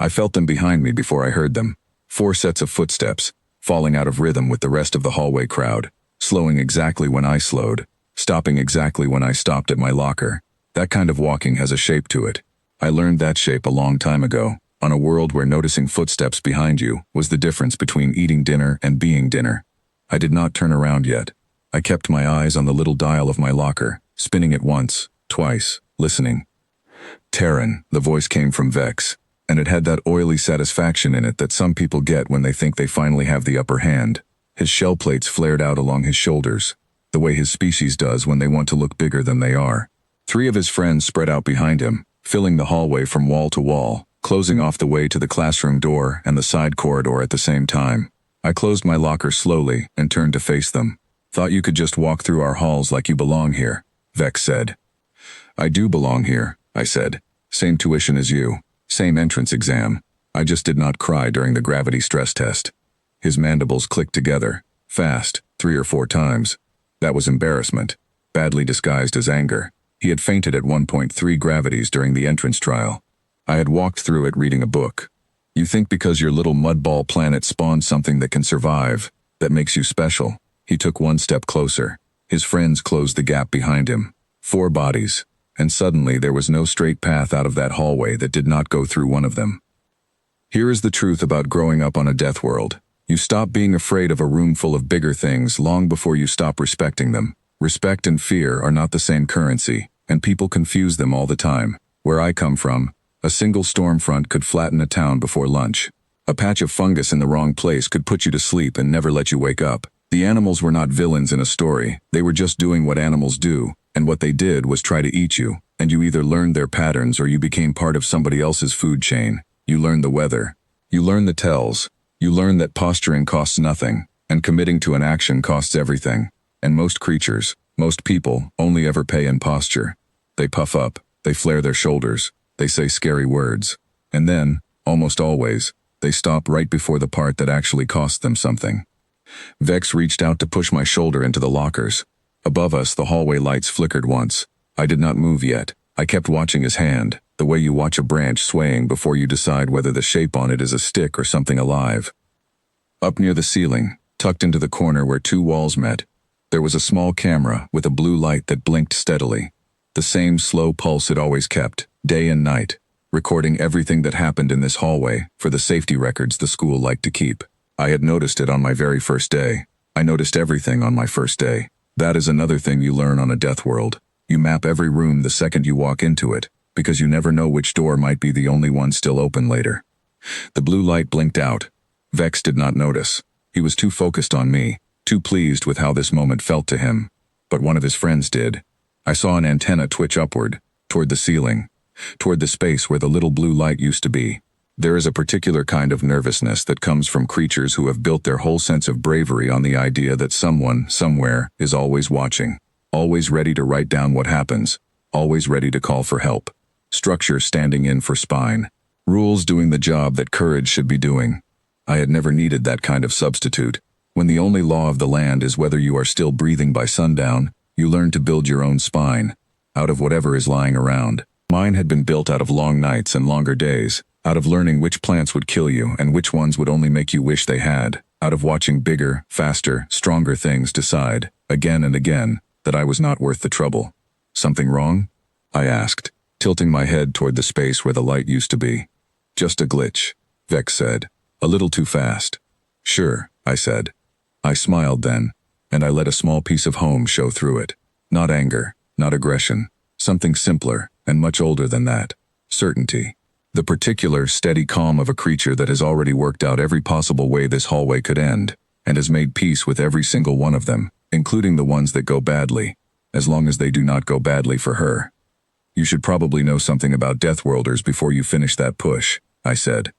I felt them behind me before I heard them. 4 sets of footsteps, falling out of rhythm with the rest of the hallway crowd, slowing exactly when I slowed, stopping exactly when I stopped at my locker. That kind of walking has a shape to it. I learned that shape a long time ago, on a world where noticing footsteps behind you was the difference between eating dinner and being dinner. I did not turn around yet. I kept my eyes on the little dial of my locker, spinning it once, twice, listening. Terran, the voice came from Vex, and it had that oily satisfaction in it that some people get when they think they finally have the upper hand. His shell plates flared out along his shoulders, the way his species does when they want to look bigger than they are. 3 of his friends spread out behind him, filling the hallway from wall to wall, closing off the way to the classroom door and the side corridor at the same time. I closed my locker slowly and turned to face them. "Thought you could just walk through our halls like you belong here," Vex said. "I do belong here," I said. "Same tuition as you. Same entrance exam. I just did not cry during the gravity stress test." His mandibles clicked together, fast, 3 or 4 times. That was embarrassment, badly disguised as anger. He had fainted at 1.3 gravities during the entrance trial. I had walked through it reading a book. You think because your little mudball planet spawned something that can survive, that makes you special. He took 1 step closer. His friends closed the gap behind him. 4 bodies. And suddenly there was no straight path out of that hallway that did not go through one of them. Here is the truth about growing up on a death world. You stop being afraid of a room full of bigger things long before you stop respecting them. Respect and fear are not the same currency, and people confuse them all the time. Where I come from, a single storm front could flatten a town before lunch. A patch of fungus in the wrong place could put you to sleep and never let you wake up. The animals were not villains in a story. They were just doing what animals do, and what they did was try to eat you, and you either learned their patterns or you became part of somebody else's food chain. You learned the weather. You learned the tells. You learned that posturing costs nothing, and committing to an action costs everything. And most creatures, most people, only ever pay in posture. They puff up, they flare their shoulders, they say scary words. And then, almost always, they stop right before the part that actually costs them something. Vex reached out to push my shoulder into the lockers. Above us, the hallway lights flickered once. I did not move yet. I kept watching his hand, the way you watch a branch swaying before you decide whether the shape on it is a stick or something alive. Up near the ceiling, tucked into the corner where 2 walls met, there was a small camera with a blue light that blinked steadily. The same slow pulse it always kept, day and night, recording everything that happened in this hallway for the safety records the school liked to keep. I had noticed it on my very first day. I noticed everything on my first day. That is another thing you learn on a death world. You map every room the second you walk into it, because you never know which door might be the only one still open later. The blue light blinked out. Vex did not notice. He was too focused on me, too pleased with how this moment felt to him. But one of his friends did. I saw an antenna twitch upward, toward the ceiling, toward the space where the little blue light used to be. There is a particular kind of nervousness that comes from creatures who have built their whole sense of bravery on the idea that someone, somewhere, is always watching, always ready to write down what happens, always ready to call for help. Structure standing in for spine. Rules doing the job that courage should be doing. I had never needed that kind of substitute. When the only law of the land is whether you are still breathing by sundown, you learn to build your own spine, out of whatever is lying around. Mine had been built out of long nights and longer days, out of learning which plants would kill you and which ones would only make you wish they had, out of watching bigger, faster, stronger things decide, again and again, that I was not worth the trouble. Something wrong? I asked, tilting my head toward the space where the light used to be. Just a glitch, Vex said. A little too fast. Sure, I said. I smiled then, and I let a small piece of home show through it. Not anger, not aggression, something simpler and much older than that. Certainty. The particular, steady calm of a creature that has already worked out every possible way this hallway could end, and has made peace with every single one of them, including the ones that go badly, as long as they do not go badly for her. You should probably know something about Deathworlders before you finish that push, I said.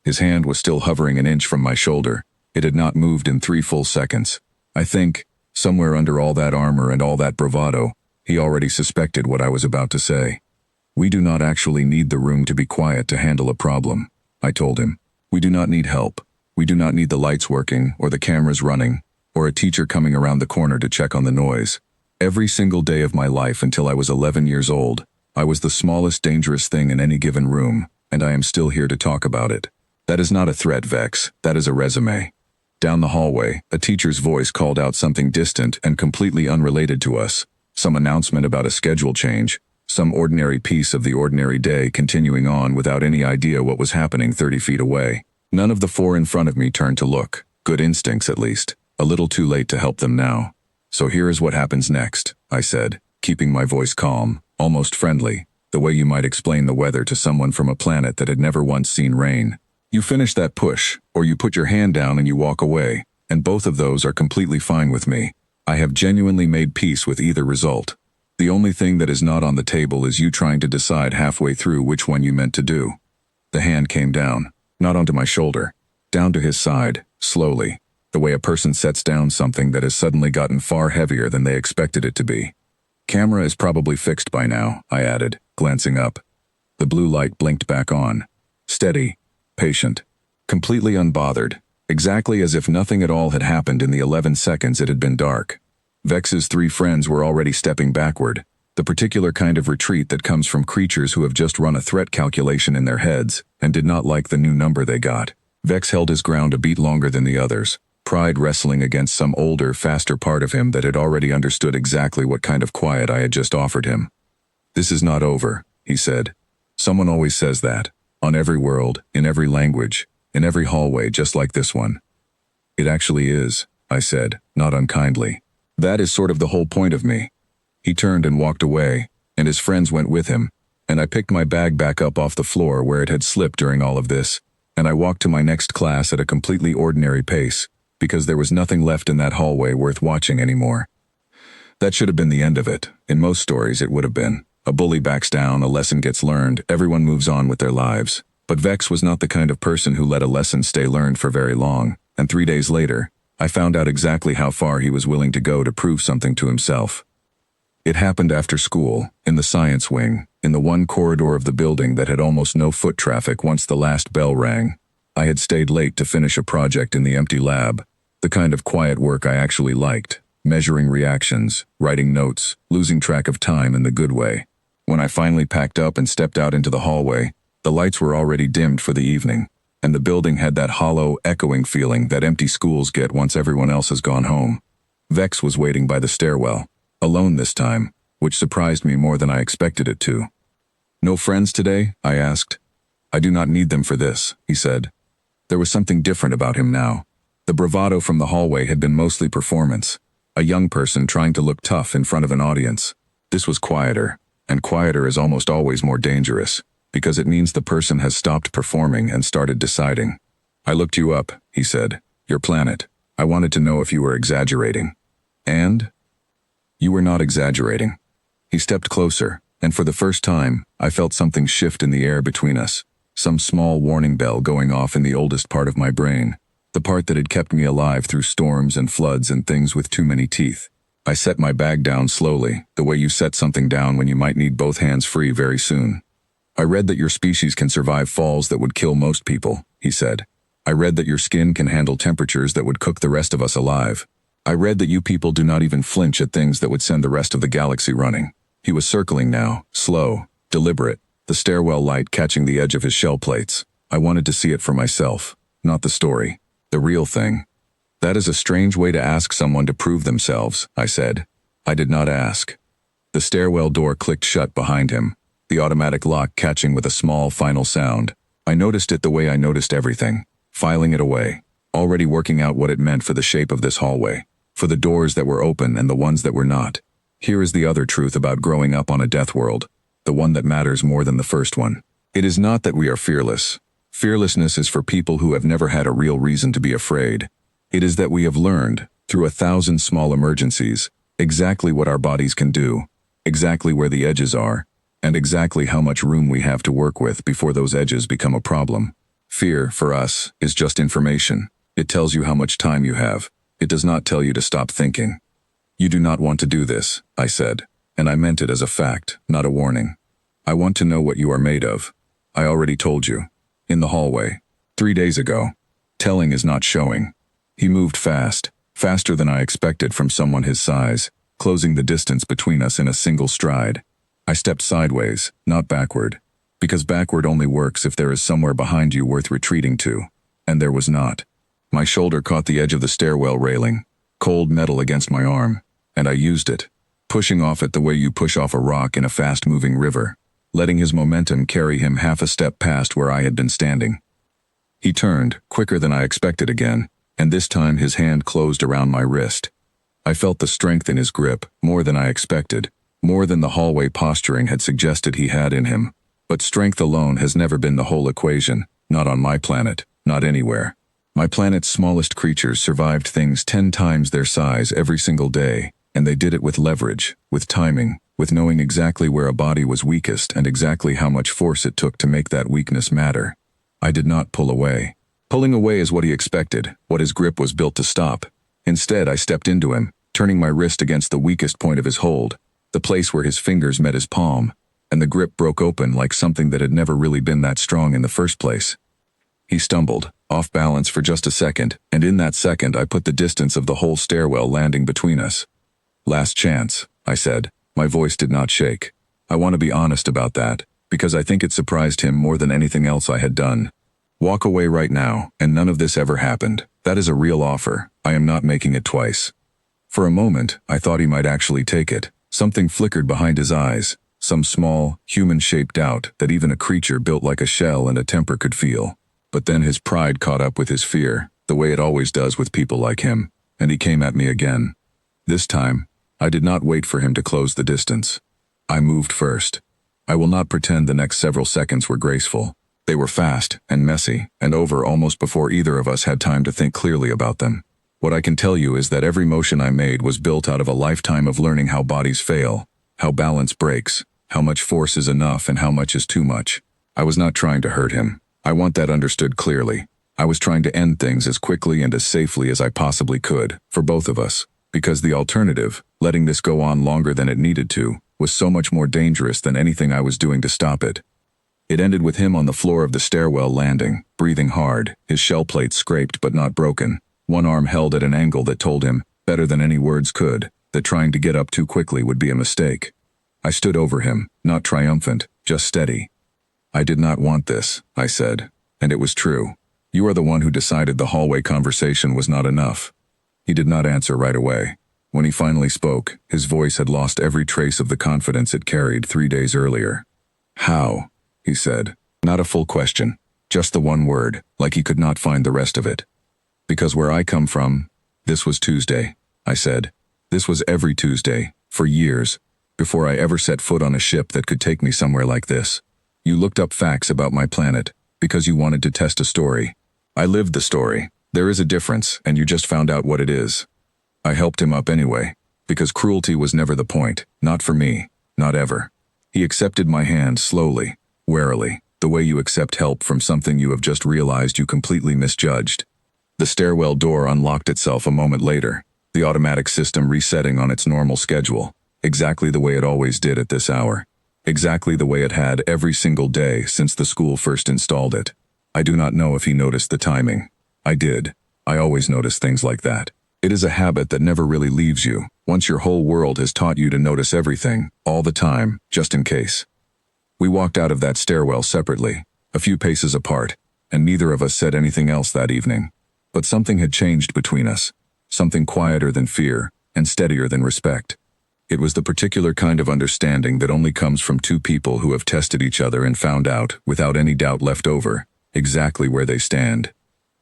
His hand was still hovering an inch from my shoulder. It had not moved in 3 full seconds. I think, somewhere under all that armor and all that bravado, he already suspected what I was about to say. We do not actually need the room to be quiet to handle a problem, I told him. We do not need help. We do not need the lights working, or the cameras running, or a teacher coming around the corner to check on the noise. Every single day of my life until I was 11 years old, I was the smallest dangerous thing in any given room, and I am still here to talk about it. That is not a threat, Vex. That is a resume. Down the hallway, a teacher's voice called out something distant and completely unrelated to us. Some announcement about a schedule change. Some ordinary piece of the ordinary day continuing on without any idea what was happening 30 feet away. None of the four in front of me turned to look. Good instincts, at least. A little too late to help them now. So here is what happens next, I said, keeping my voice calm, almost friendly, the way you might explain the weather to someone from a planet that had never once seen rain. You finish that push, or you put your hand down and you walk away, and both of those are completely fine with me. I have genuinely made peace with either result. The only thing that is not on the table is you trying to decide halfway through which one you meant to do. The hand came down, not onto my shoulder, down to his side, slowly, the way a person sets down something that has suddenly gotten far heavier than they expected it to be. Camera is probably fixed by now, I added, glancing up. The blue light blinked back on. Steady, patient, completely unbothered, exactly as if nothing at all had happened in the 11 seconds it had been dark. Vex's three friends were already stepping backward, the particular kind of retreat that comes from creatures who have just run a threat calculation in their heads and did not like the new number they got. Vex held his ground a beat longer than the others, pride wrestling against some older, faster part of him that had already understood exactly what kind of quiet I had just offered him. This is not over, he said. Someone always says that, on every world, in every language, in every hallway just like this one. It actually is, I said, not unkindly. That is sort of the whole point of me. He turned and walked away, and his friends went with him, and I picked my bag back up off the floor where it had slipped during all of this, and I walked to my next class at a completely ordinary pace, because there was nothing left in that hallway worth watching anymore. That should have been the end of it. In most stories it would have been. A bully backs down, a lesson gets learned, everyone moves on with their lives. But Vex was not the kind of person who let a lesson stay learned for very long, and 3 days later, I found out exactly how far he was willing to go to prove something to himself. It happened after school, in the science wing, in the one corridor of the building that had almost no foot traffic once the last bell rang. I had stayed late to finish a project in the empty lab, the kind of quiet work I actually liked, measuring reactions, writing notes, losing track of time in the good way. When I finally packed up and stepped out into the hallway, the lights were already dimmed for the evening, and the building had that hollow, echoing feeling that empty schools get once everyone else has gone home. Vex was waiting by the stairwell, alone this time, which surprised me more than I expected it to. "No friends today?" I asked. "I do not need them for this," he said. There was something different about him now. The bravado from the hallway had been mostly performance, a young person trying to look tough in front of an audience. This was quieter, and quieter is almost always more dangerous, because it means the person has stopped performing and started deciding. "I looked you up," he said. "Your planet. I wanted to know if you were exaggerating." "And?" "You were not exaggerating." He stepped closer, and for the first time, I felt something shift in the air between us, some small warning bell going off in the oldest part of my brain, the part that had kept me alive through storms and floods and things with too many teeth. I set my bag down slowly, the way you set something down when you might need both hands free very soon. "I read that your species can survive falls that would kill most people," he said. "I read that your skin can handle temperatures that would cook the rest of us alive. I read that you people do not even flinch at things that would send the rest of the galaxy running." He was circling now, slow, deliberate, the stairwell light catching the edge of his shell plates. I wanted to see it for myself, not the story, the real thing. "That is a strange way to ask someone to prove themselves," I said. I did not ask. The stairwell door clicked shut behind him, the automatic lock catching with a small final sound. I noticed it the way I noticed everything, filing it away, already working out what it meant for the shape of this hallway, for the doors that were open and the ones that were not. Here is the other truth about growing up on a Deathworld, the one that matters more than the first one. It is not that we are fearless. Fearlessness is for people who have never had a real reason to be afraid. It is that we have learned, through 1,000 small emergencies, exactly what our bodies can do, exactly where the edges are, and exactly how much room we have to work with before those edges become a problem. Fear, for us, is just information. It tells you how much time you have. It does not tell you to stop thinking. "You do not want to do this," I said, and I meant it as a fact, not a warning. "I want to know what you are made of. I already told you. In the hallway. 3 days ago. Telling is not showing." He moved fast, faster than I expected from someone his size, closing the distance between us in a single stride. I stepped sideways, not backward. Because backward only works if there is somewhere behind you worth retreating to. And there was not. My shoulder caught the edge of the stairwell railing, cold metal against my arm, and I used it, pushing off it the way you push off a rock in a fast-moving river, letting his momentum carry him half a step past where I had been standing. He turned, quicker than I expected again, and this time his hand closed around my wrist. I felt the strength in his grip, more than I expected, more than the hallway posturing had suggested he had in him. But strength alone has never been the whole equation, not on my planet, not anywhere. My planet's smallest creatures survived things 10 times their size every single day, and they did it with leverage, with timing, with knowing exactly where a body was weakest and exactly how much force it took to make that weakness matter. I did not pull away. Pulling away is what he expected, what his grip was built to stop. Instead, I stepped into him, turning my wrist against the weakest point of his hold, the place where his fingers met his palm, and the grip broke open like something that had never really been that strong in the first place. He stumbled, off balance for just a second, and in that second I put the distance of the whole stairwell landing between us. "Last chance," I said. My voice did not shake. I want to be honest about that, because I think it surprised him more than anything else I had done. "Walk away right now, and none of this ever happened. That is a real offer. I am not making it twice." For a moment, I thought he might actually take it. Something flickered behind his eyes, some small, human-shaped doubt that even a creature built like a shell and a temper could feel. But then his pride caught up with his fear, the way it always does with people like him, and he came at me again. This time, I did not wait for him to close the distance. I moved first. I will not pretend the next several seconds were graceful. They were fast and messy and over almost before either of us had time to think clearly about them. What I can tell you is that every motion I made was built out of a lifetime of learning how bodies fail, how balance breaks, how much force is enough and how much is too much. I was not trying to hurt him. I want that understood clearly. I was trying to end things as quickly and as safely as I possibly could, for both of us, because the alternative, letting this go on longer than it needed to, was so much more dangerous than anything I was doing to stop it. It ended with him on the floor of the stairwell landing, breathing hard, his shell plate scraped but not broken, one arm held at an angle that told him, better than any words could, that trying to get up too quickly would be a mistake. I stood over him, not triumphant, just steady. "I did not want this," I said, and it was true. "You are the one who decided the hallway conversation was not enough." He did not answer right away. When he finally spoke, his voice had lost every trace of the confidence it carried 3 days earlier. "How?" he said. Not a full question, just the one word, like he could not find the rest of it. "Because where I come from, this was Tuesday," I said. "This was every Tuesday, for years, before I ever set foot on a ship that could take me somewhere like this. You looked up facts about my planet, because you wanted to test a story. I lived the story. There is a difference, and you just found out what it is." I helped him up anyway, because cruelty was never the point, not for me, not ever. He accepted my hand slowly, warily, the way you accept help from something you have just realized you completely misjudged. The stairwell door unlocked itself a moment later, the automatic system resetting on its normal schedule, exactly the way it always did at this hour, exactly the way it had every single day since the school first installed it. I do not know if he noticed the timing. I did. I always notice things like that. It is a habit that never really leaves you, once your whole world has taught you to notice everything, all the time, just in case. We walked out of that stairwell separately, a few paces apart, and neither of us said anything else that evening. But something had changed between us, something quieter than fear, and steadier than respect. It was the particular kind of understanding that only comes from two people who have tested each other and found out, without any doubt left over, exactly where they stand.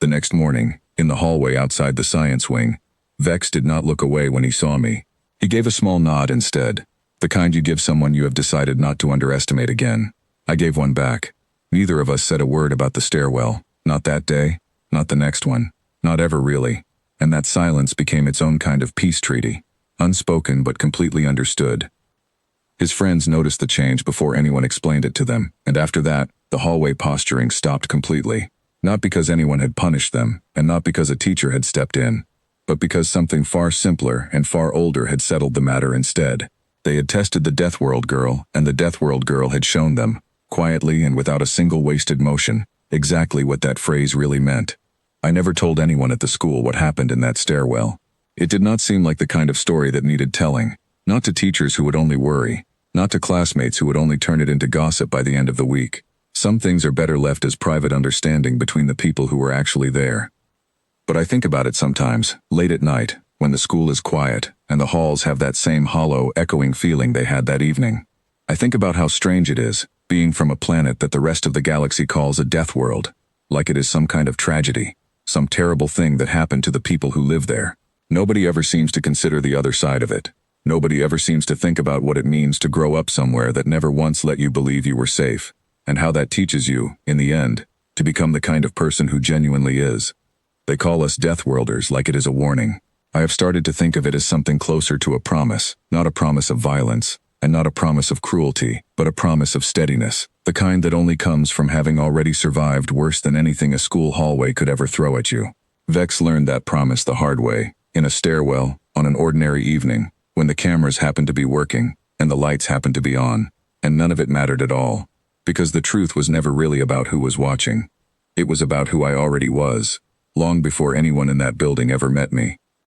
The next morning, in the hallway outside the science wing, Vex did not look away when he saw me. He gave a small nod instead, the kind you give someone you have decided not to underestimate again. I gave one back. Neither of us said a word about the stairwell, not that day, not the next one, not ever really, and that silence became its own kind of peace treaty, unspoken but completely understood. His friends noticed the change before anyone explained it to them, and after that, the hallway posturing stopped completely. Not because anyone had punished them, and not because a teacher had stepped in, but because something far simpler and far older had settled the matter instead. They had tested the Deathworld girl, and the Deathworld girl had shown them, quietly and without a single wasted motion, exactly what that phrase really meant. I never told anyone at the school what happened in that stairwell. It did not seem like the kind of story that needed telling, not to teachers who would only worry, not to classmates who would only turn it into gossip by the end of the week. Some things are better left as private understanding between the people who were actually there. But I think about it sometimes, late at night, when the school is quiet, and the halls have that same hollow, echoing feeling they had that evening. I think about how strange it is, being from a planet that the rest of the galaxy calls a Deathworld, like it is some kind of tragedy, some terrible thing that happened to the people who live there. Nobody ever seems to consider the other side of it. Nobody ever seems to think about what it means to grow up somewhere that never once let you believe you were safe, and how that teaches you, in the end, to become the kind of person who genuinely is. They call us Deathworlders like it is a warning. I have started to think of it as something closer to a promise, not a promise of violence, and not a promise of cruelty, but a promise of steadiness, the kind that only comes from having already survived worse than anything a school hallway could ever throw at you. Vex learned that promise the hard way, in a stairwell, on an ordinary evening, when the cameras happened to be working, and the lights happened to be on, and none of it mattered at all, because the truth was never really about who was watching. It was about who I already was, long before anyone in that building ever met me.